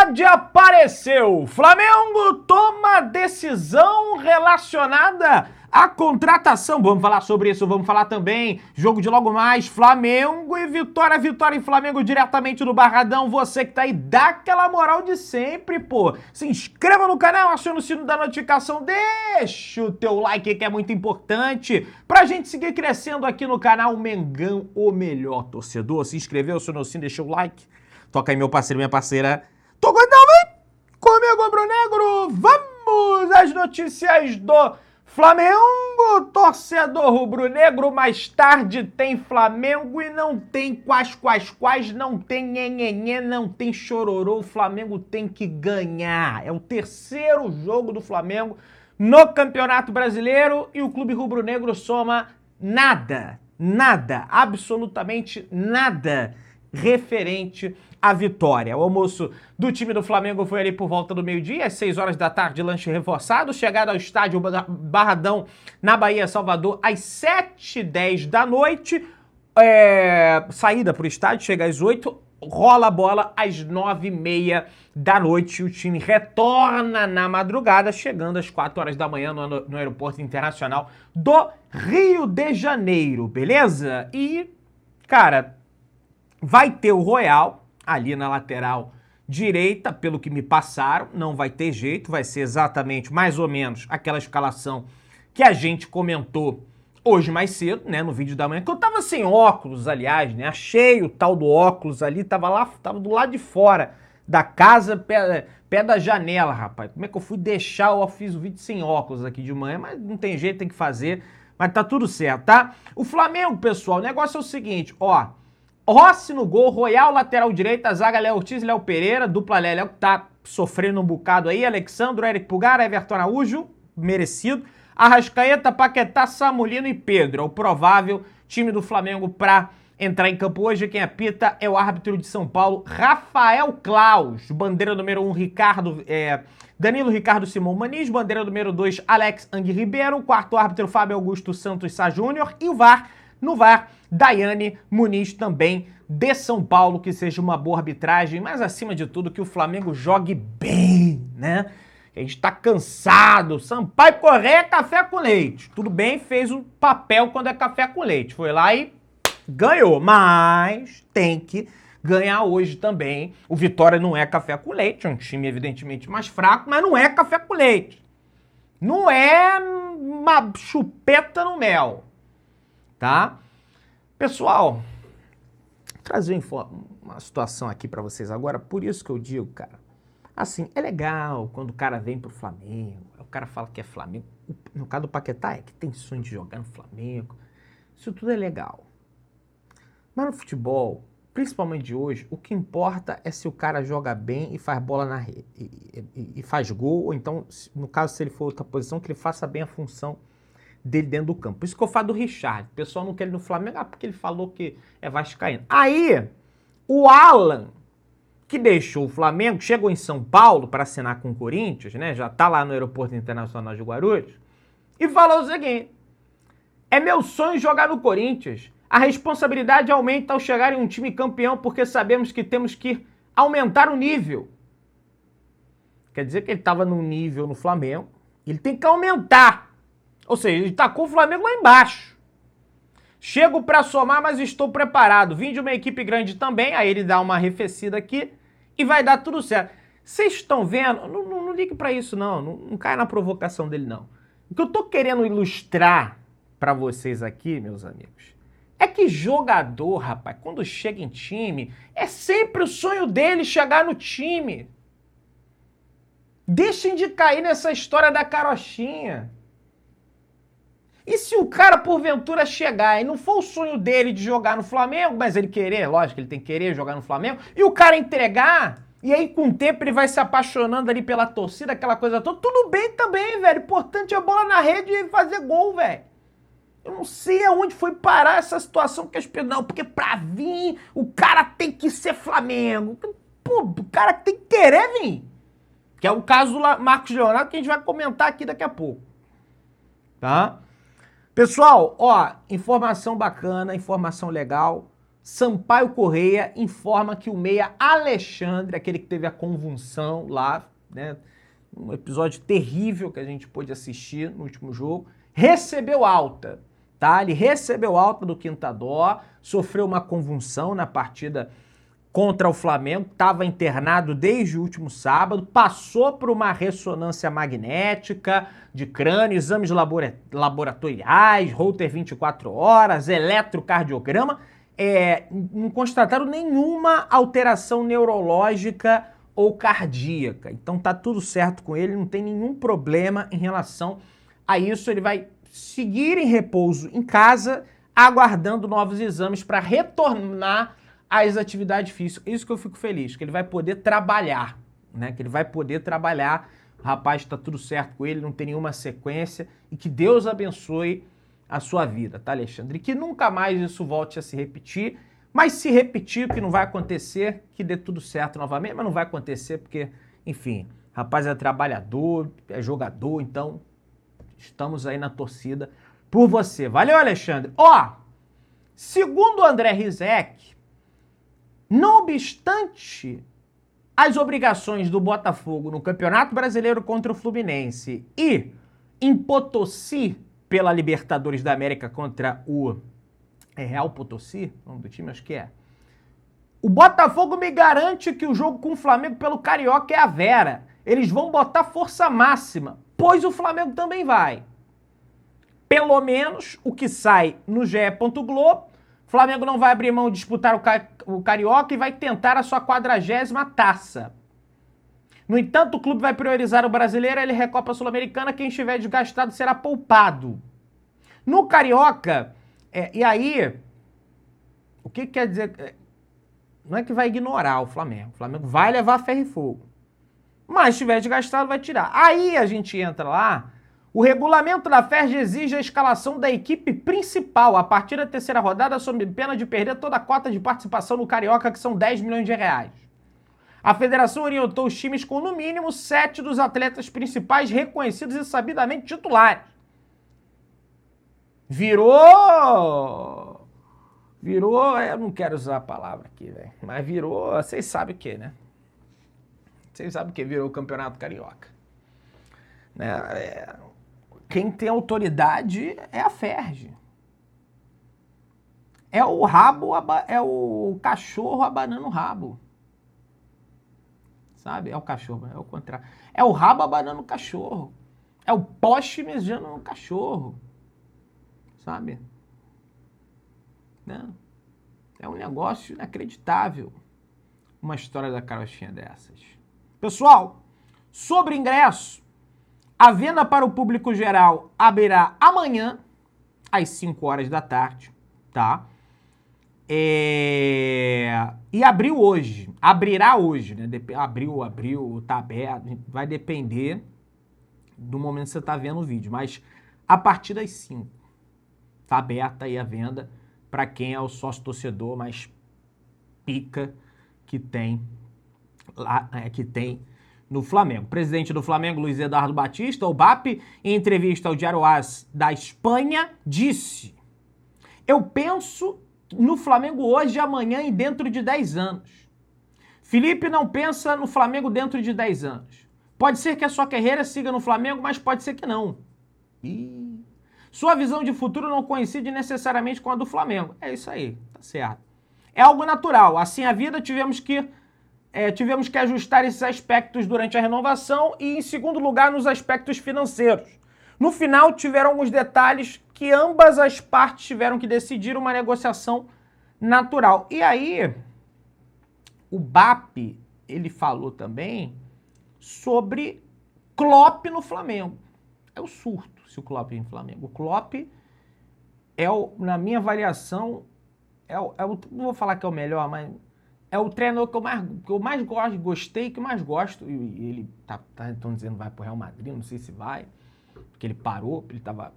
novidade apareceu. Flamengo toma decisão relacionada à contratação. Vamos falar sobre isso, vamos falar também. Jogo de logo mais, Flamengo e Vitória. Vitória em Flamengo diretamente do Barradão. Você que tá aí, dá aquela moral de sempre, pô. Se inscreva no canal, aciona o sino da notificação, deixa o teu like que é muito importante pra gente seguir crescendo aqui no canal Mengão, o melhor torcedor. Se inscreveu, acionou o sino, deixou o like. Toca aí, meu parceiro, minha parceira. Tô gostando, vem comigo, rubro-negro. Vamos às notícias do Flamengo. Torcedor rubro-negro, mais tarde tem Flamengo e não tem quais, não tem nhenhenhê, não tem chororô. O Flamengo tem que ganhar. É o terceiro jogo do Flamengo no Campeonato Brasileiro e o clube rubro-negro soma nada, absolutamente nada referente à vitória. O almoço do time do Flamengo foi ali por volta do meio-dia, às 6 horas da tarde, lanche reforçado, chegada ao estádio Barradão, na Bahia, Salvador, às 7h10 da noite, saída para o estádio, chega às 8h, rola a bola às 9h30 da noite, o time retorna na madrugada, chegando às 4 horas da manhã no Aeroporto Internacional do Rio de Janeiro, beleza? E, cara, vai ter o Royal ali na lateral direita, pelo que me passaram, não vai ter jeito, vai ser exatamente, mais ou menos, aquela escalação que a gente comentou hoje mais cedo, né, no vídeo da manhã, que eu tava sem óculos, aliás, né, achei o tal do óculos ali, tava do lado de fora da casa, pé da janela, rapaz. Como é que eu fui deixar, eu fiz o vídeo sem óculos aqui de manhã, mas não tem jeito, tem que fazer, mas tá tudo certo, tá? O Flamengo, pessoal, o negócio é o seguinte, ó, Rossi no gol, Royal lateral direita, zaga Léo Ortiz e Léo Pereira, dupla Léo que tá sofrendo um bocado aí, Alexandro, Eric Pulgar, Everton Araújo, merecido, Arrascaeta, Paquetá, Samulino e Pedro, é o provável time do Flamengo pra entrar em campo hoje. Quem apita é o árbitro de São Paulo, Rafael Claus, bandeira número 1, Danilo Ricardo Simão Maniz, bandeira número 2, Alex Ang Ribeiro, quarto árbitro Fábio Augusto Santos Sá Júnior e no VAR, Daiane Muniz também de São Paulo, que seja uma boa arbitragem, mas acima de tudo que o Flamengo jogue bem, né? A gente tá cansado, Sampaio Correia é café com leite, tudo bem, fez um papel quando é café com leite, foi lá e ganhou, mas tem que ganhar hoje também. O Vitória não é café com leite, é um time evidentemente mais fraco, mas não é café com leite, não é uma chupeta no mel. Tá? Pessoal, vou trazer uma situação aqui pra vocês agora, por isso que eu digo, cara, assim, é legal quando o cara vem pro Flamengo, o cara fala que é Flamengo, no caso do Paquetá é que tem sonho de jogar no Flamengo, isso tudo é legal. Mas no futebol, principalmente de hoje, o que importa é se o cara joga bem e faz bola na rede, e faz gol, ou então, no caso, se ele for outra posição, que ele faça bem a função dele dentro do campo. Por isso que eu falo do Richard. O pessoal não quer ele no Flamengo, porque ele falou que é vascaíno. Aí, o Alan, que deixou o Flamengo, chegou em São Paulo para assinar com o Corinthians, né? Já tá lá no Aeroporto Internacional de Guarulhos, e falou o seguinte: é meu sonho jogar no Corinthians. A responsabilidade aumenta ao chegar em um time campeão, porque sabemos que temos que aumentar o nível. Quer dizer que ele estava num nível no Flamengo, ele tem que aumentar. Ou seja, ele tacou o Flamengo lá embaixo. Chego pra somar, mas estou preparado. Vim de uma equipe grande também, aí ele dá uma arrefecida aqui e vai dar tudo certo. Vocês estão vendo? Não ligue pra isso, não caia na provocação dele, não. O que eu tô querendo ilustrar pra vocês aqui, meus amigos, é que jogador, rapaz, quando chega em time, é sempre o sonho dele chegar no time. Deixem de cair nessa história da carochinha. E se o cara, porventura, chegar e não for o sonho dele de jogar no Flamengo, mas ele querer, lógico, ele tem que querer jogar no Flamengo, e o cara entregar, e aí com o tempo ele vai se apaixonando ali pela torcida, aquela coisa toda, tudo bem também, velho. Importante é a bola na rede e fazer gol, velho. Eu não sei aonde foi parar essa situação que as pessoas... Não, porque pra vir, o cara tem que ser Flamengo. Pô, o cara tem que querer vir. Que é o caso do Marcos Leonardo, que a gente vai comentar aqui daqui a pouco. Tá? Pessoal, ó, informação bacana, informação legal. Sampaio Corrêa informa que o meia Alexandre, aquele que teve a convulsão lá, né, um episódio terrível que a gente pôde assistir no último jogo, recebeu alta, tá? Ele recebeu alta do Quinta-Dó, sofreu uma convulsão na partida contra o Flamengo, estava internado desde o último sábado, passou por uma ressonância magnética de crânio, exames laboratoriais, Holter 24 horas, eletrocardiograma, não constataram nenhuma alteração neurológica ou cardíaca. Então tá tudo certo com ele, não tem nenhum problema em relação a isso. Ele vai seguir em repouso em casa, aguardando novos exames para retornar às atividades físicas. Isso que eu fico feliz, que ele vai poder trabalhar, né? Que ele vai poder trabalhar. O rapaz, tá tudo certo com ele, não tem nenhuma sequência, e que Deus abençoe a sua vida, tá, Alexandre? E que nunca mais isso volte a se repetir, mas se repetir, o que não vai acontecer, que dê tudo certo novamente, mas não vai acontecer porque, enfim, o rapaz é trabalhador, é jogador, então estamos aí na torcida por você. Valeu, Alexandre. Ó, segundo o André Rizek, não obstante as obrigações do Botafogo no Campeonato Brasileiro contra o Fluminense e em Potosí pela Libertadores da América contra o Real Potosí, o nome do time acho que é, o Botafogo me garante que o jogo com o Flamengo pelo Carioca é a vera. Eles vão botar força máxima, pois o Flamengo também vai. Pelo menos o que sai no GE. Globo, o Flamengo não vai abrir mão de disputar o Carioca e vai tentar a sua 40ª taça. No entanto, o clube vai priorizar o brasileiro, ele Recopa Sul-Americana, quem estiver desgastado será poupado. No Carioca, e aí, o que quer dizer? Não é que vai ignorar o Flamengo vai levar ferro e fogo. Mas se estiver desgastado, vai tirar. Aí a gente entra lá, o regulamento da FERJ exige a escalação da equipe principal a partir da terceira rodada, sob pena de perder toda a cota de participação no Carioca, que são 10 milhões de reais. A federação orientou os times com, no mínimo, 7 dos atletas principais reconhecidos e sabidamente titulares. Virou, eu não quero usar a palavra aqui, velho, mas virou, vocês sabem o que, né? Vocês sabem o que virou o Campeonato Carioca. Né? Quem tem autoridade é a FERJ. É o cachorro abanando o rabo. Sabe? É o cachorro, é o contrário. É o rabo abanando o cachorro. É o poste mijando no cachorro. Sabe? Não. É um negócio inacreditável. Uma história da carochinha dessas. Pessoal, sobre ingresso, a venda para o público geral abrirá amanhã, às 5 horas da tarde, tá? E abriu hoje, abrirá hoje, né? Abriu, tá aberto, vai depender do momento que você tá vendo o vídeo, mas a partir das 5 tá aberta aí a venda para quem é o sócio torcedor mais pica que tem lá, no Flamengo. O presidente do Flamengo, Luiz Eduardo Batista, o BAP, em entrevista ao Diário AS da Espanha, disse: eu penso no Flamengo hoje, amanhã e dentro de 10 anos. Felipe não pensa no Flamengo dentro de 10 anos. Pode ser que a sua carreira siga no Flamengo, mas pode ser que não. Sua visão de futuro não coincide necessariamente com a do Flamengo. É isso aí, tá certo. É algo natural. Assim a vida, tivemos que ajustar esses aspectos durante a renovação e, em segundo lugar, nos aspectos financeiros. No final, tiveram alguns detalhes que ambas as partes tiveram que decidir, uma negociação natural. E aí, o BAP, ele falou também sobre Klopp no Flamengo. É o surto se o Klopp vem no Flamengo. O Klopp na minha avaliação, não vou falar que é o melhor, mas é o treinador que eu mais gostei, que eu mais gosto. E ele estão dizendo que vai pro Real Madrid, não sei se vai, porque ele parou, ele estava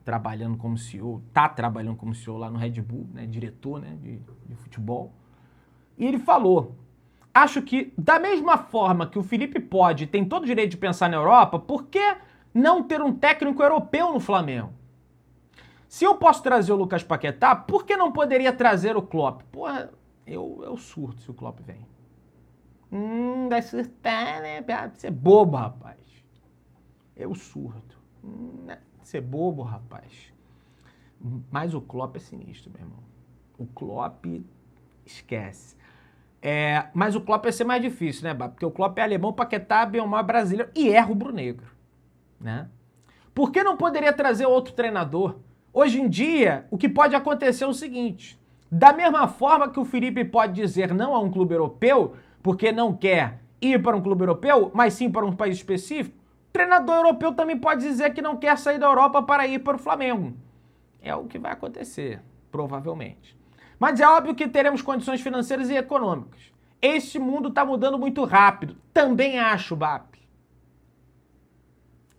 trabalhando como CEO, trabalhando como CEO lá no Red Bull, né, diretor, né, de futebol. E ele falou: acho que da mesma forma que o Felipe tem todo o direito de pensar na Europa, por que não ter um técnico europeu no Flamengo? Se eu posso trazer o Lucas Paquetá, por que não poderia trazer o Klopp? Porra, eu surto se o Klopp vem. Vai surtar, né? Você é bobo, rapaz. Eu surto. Você é bobo, rapaz. Mas o Klopp é sinistro, meu irmão. O Klopp, esquece. Mas o Klopp ia ser mais difícil, né, Bá? Porque o Klopp é alemão, Paquetá, Belmar brasileiro e é rubro-negro, né? Por que não poderia trazer outro treinador? Hoje em dia, o que pode acontecer é o seguinte: da mesma forma que o Felipe pode dizer não a um clube europeu, porque não quer ir para um clube europeu, mas sim para um país específico, o treinador europeu também pode dizer que não quer sair da Europa para ir para o Flamengo. É o que vai acontecer, provavelmente. Mas é óbvio que teremos condições financeiras e econômicas. Este mundo está mudando muito rápido. Também acho, BAP.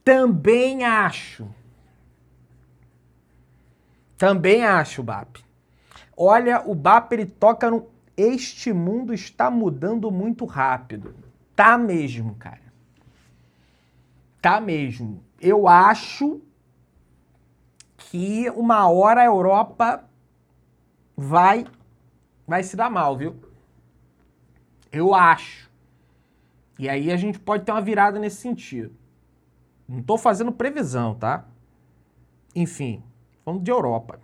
Também acho, BAP. Olha, o BAP, ele toca no... Este mundo está mudando muito rápido. Tá mesmo, cara. Tá mesmo. Eu acho que uma hora a Europa vai se dar mal, viu? Eu acho. E aí a gente pode ter uma virada nesse sentido. Não tô fazendo previsão, tá? Enfim, vamos de Europa.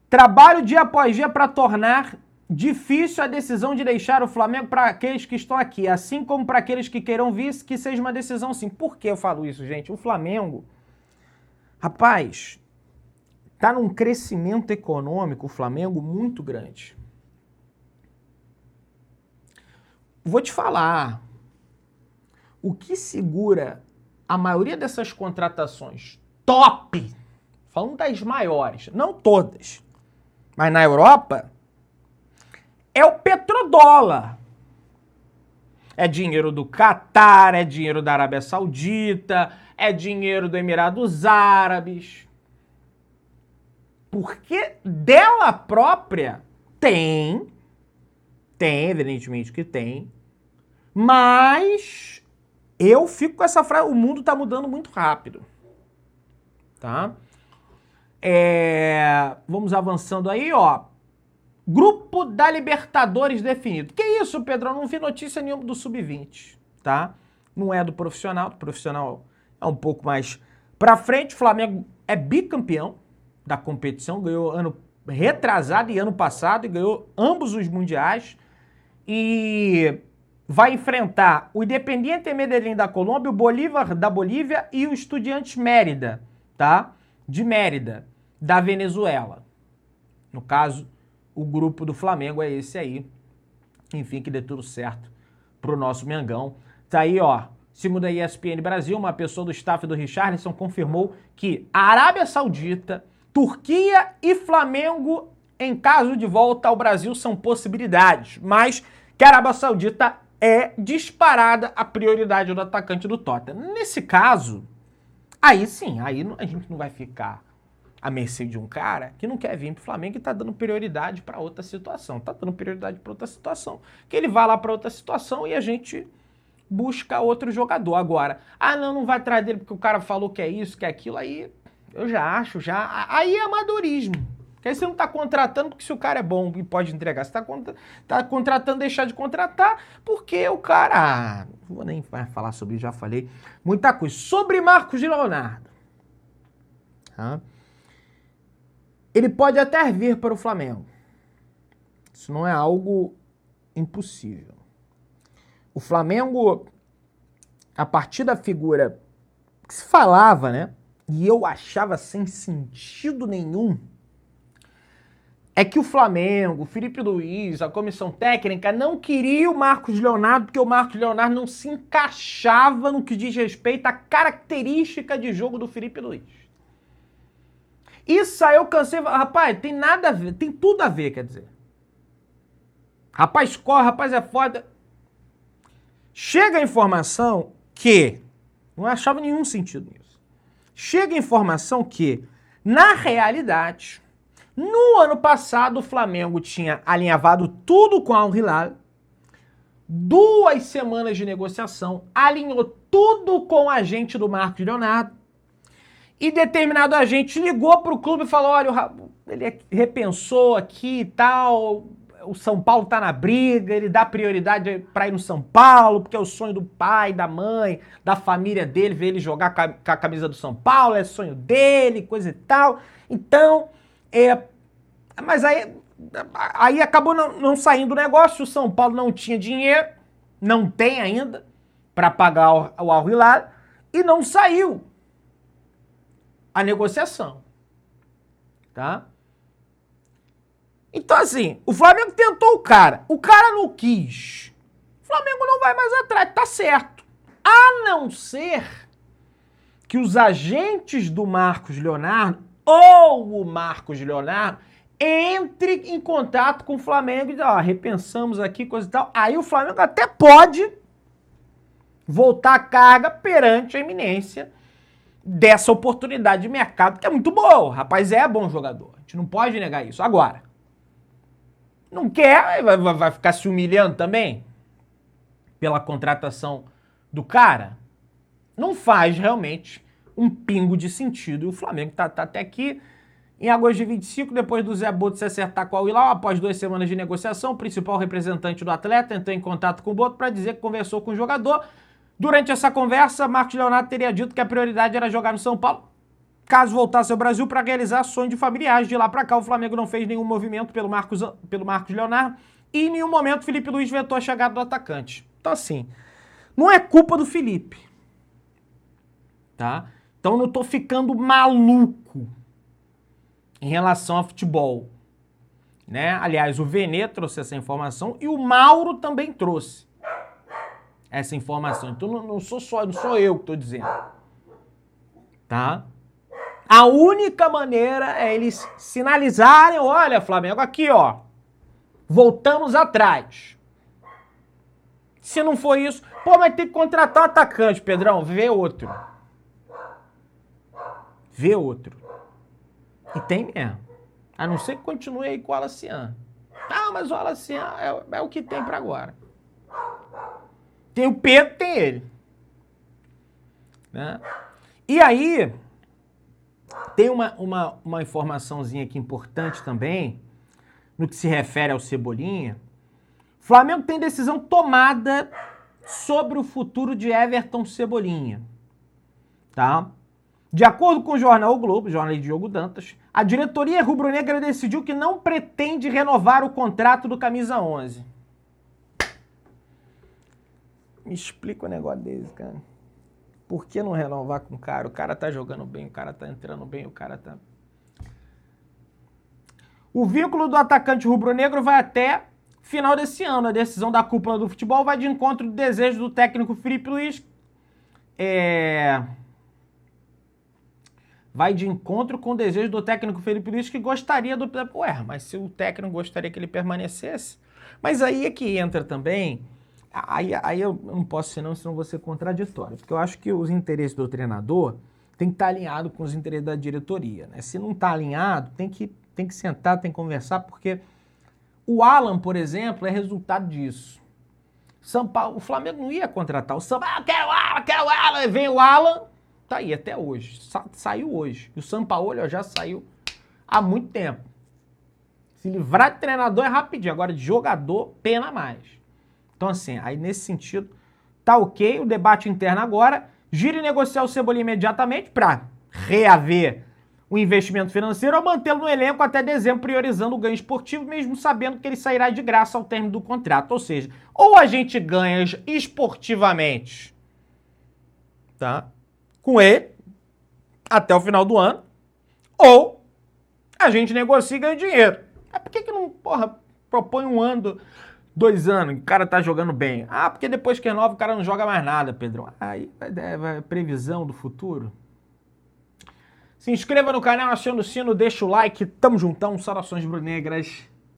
Trabalho dia após dia para tornar difícil a decisão de deixar o Flamengo para aqueles que estão aqui, assim como para aqueles que queiram vir, que seja uma decisão sim. Por que eu falo isso, gente? O Flamengo, rapaz, tá num crescimento econômico, o Flamengo, muito grande. Vou te falar, o que segura a maioria dessas contratações top, falando das maiores, não todas, mas na Europa, é o petrodólar. É dinheiro do Catar, é dinheiro da Arábia Saudita, é dinheiro do Emirados Árabes. Porque dela própria tem, evidentemente que tem, mas eu fico com essa frase, o mundo tá mudando muito rápido, tá? Vamos avançando aí, ó. Grupo da Libertadores definido. Que isso, Pedro? Eu não vi notícia nenhuma do Sub-20, tá? Não é do profissional é um pouco mais pra frente. O Flamengo é bicampeão da competição, ganhou ano retrasado e ano passado, e ganhou ambos os mundiais, e vai enfrentar o Independiente Medellín da Colômbia, o Bolívar da Bolívia e o Estudiantes Mérida, tá? De Mérida, da Venezuela. No caso, o grupo do Flamengo é esse aí. Enfim, que dê tudo certo pro nosso Mengão. Tá aí, ó. Segundo a ESPN Brasil, uma pessoa do staff do Richarlison confirmou que a Arábia Saudita, Turquia e Flamengo, em caso de volta ao Brasil, são possibilidades, mas que a Arábia Saudita é disparada a prioridade do atacante do Tottenham. Nesse caso, aí sim, aí a gente não vai ficar à mercê de um cara que não quer vir pro Flamengo e tá dando prioridade para outra situação. Tá dando prioridade para outra situação. Que ele vai lá para outra situação e a gente busca outro jogador. Agora, não vai atrás dele porque o cara falou que é isso, que é aquilo, aí eu já acho, aí é amadorismo. Porque aí você não tá contratando porque se o cara é bom e pode entregar, você tá contratando, deixar de contratar porque o cara... não vou nem falar sobre isso, já falei muita coisa. Sobre Marcos Leonardo. Ele pode até vir para o Flamengo. Isso não é algo impossível. O Flamengo, a partir da figura que se falava, né? E eu achava sem sentido nenhum, é que o Flamengo, o Felipe Luiz, a comissão técnica não queria o Marcos Leonardo porque o Marcos Leonardo não se encaixava no que diz respeito à característica de jogo do Felipe Luiz. Isso aí eu cansei, rapaz, tem nada a ver, tem tudo a ver, quer dizer. Rapaz corre, rapaz é foda. Chega a informação que, não achava nenhum sentido nisso, chega a informação que, na realidade, no ano passado o Flamengo tinha alinhavado tudo com Al Hilal, 2 semanas de negociação, alinhou tudo com o agente do Marcos Leonardo, E determinado agente ligou para o clube e falou, olha, ele repensou aqui e tal, o São Paulo tá na briga, ele dá prioridade para ir no São Paulo, porque é o sonho do pai, da mãe, da família dele, ver ele jogar com a camisa do São Paulo, é sonho dele, coisa e tal. Então, mas aí acabou não saindo o negócio, o São Paulo não tinha dinheiro, não tem ainda, para pagar o Al Hilal, e não saiu a negociação, tá? Então, assim, o Flamengo tentou o cara não quis. O Flamengo não vai mais atrás, tá certo. A não ser que os agentes do Marcos Leonardo ou o Marcos Leonardo entre em contato com o Flamengo e diz, ó, repensamos aqui, coisa e tal. Aí o Flamengo até pode voltar a carga perante a iminência dessa oportunidade de mercado, que é muito boa. O rapaz é bom jogador. A gente não pode negar isso. Agora, não quer, vai ficar se humilhando também pela contratação do cara? Não faz realmente um pingo de sentido. E o Flamengo tá até aqui. Em agosto de 25, depois do Zé Boto se acertar com a Al Hilal, após 2 semanas de negociação, o principal representante do atleta entrou em contato com o Boto para dizer que conversou com o jogador. Durante essa conversa, Marcos Leonardo teria dito que a prioridade era jogar no São Paulo, caso voltasse ao Brasil para realizar sonho de familiares. De lá para cá, o Flamengo não fez nenhum movimento pelo Marcos Leonardo e em nenhum momento o Felipe Luiz vetou a chegada do atacante. Então, assim, não é culpa do Felipe, tá? Então, eu não tô ficando maluco em relação ao futebol, né? Aliás, o Vene trouxe essa informação e o Mauro também trouxe essa informação. Então não sou eu que estou dizendo, tá? A única maneira é eles sinalizarem, olha, Flamengo, aqui, ó, voltamos atrás. Se não for isso, pô, mas tem que contratar um atacante, Pedrão, vê outro. Vê outro. E tem mesmo. A não ser que continue aí com o Alacian. Ah, mas o Alacian é o que tem pra agora. Tem o Pedro, tem ele. Né? E aí, tem uma informaçãozinha aqui importante também, no que se refere ao Cebolinha. O Flamengo tem decisão tomada sobre o futuro de Everton Cebolinha. Tá? De acordo com o jornal O Globo, jornalista Diogo Dantas, a diretoria rubro-negra decidiu que não pretende renovar o contrato do camisa 11. Me explica o negócio desse, cara. Por que não renovar com o cara? O cara tá jogando bem, o cara tá entrando bem, o cara tá... O vínculo do atacante rubro-negro vai até final desse ano. A decisão da cúpula do futebol vai de encontro do desejo do técnico Felipe Luiz. Vai de encontro com o desejo do técnico Felipe Luiz, que gostaria do... Ué, mas se o técnico gostaria que ele permanecesse... Mas aí é que entra também... Aí eu não posso senão vou ser contraditório, porque eu acho que os interesses do treinador tem que estar alinhado com os interesses da diretoria, né? Se não está alinhado, tem que sentar, tem que conversar, porque o Alan, por exemplo, é resultado disso. São Paulo, o Flamengo não ia contratar o São Paulo, quero o Alan, vem o Alan, tá aí até hoje, saiu hoje. E o São Paulo já saiu há muito tempo. Se livrar de treinador é rapidinho, agora de jogador, pena mais. Então, assim, aí nesse sentido, tá ok, o debate interno agora, gira e negociar o Cebolinha imediatamente para reaver o investimento financeiro ou mantê-lo no elenco até dezembro, priorizando o ganho esportivo, mesmo sabendo que ele sairá de graça ao término do contrato. Ou seja, ou a gente ganha esportivamente, tá, com ele, até o final do ano, ou a gente negocia e ganha dinheiro. Por que não, propõe um ano... 2 anos, o cara tá jogando bem. Ah, porque depois que renova o cara não joga mais nada, Pedrão. Aí vai previsão do futuro. Se inscreva no canal, aciona o sino, deixa o like. Tamo juntão, saudações brunegras.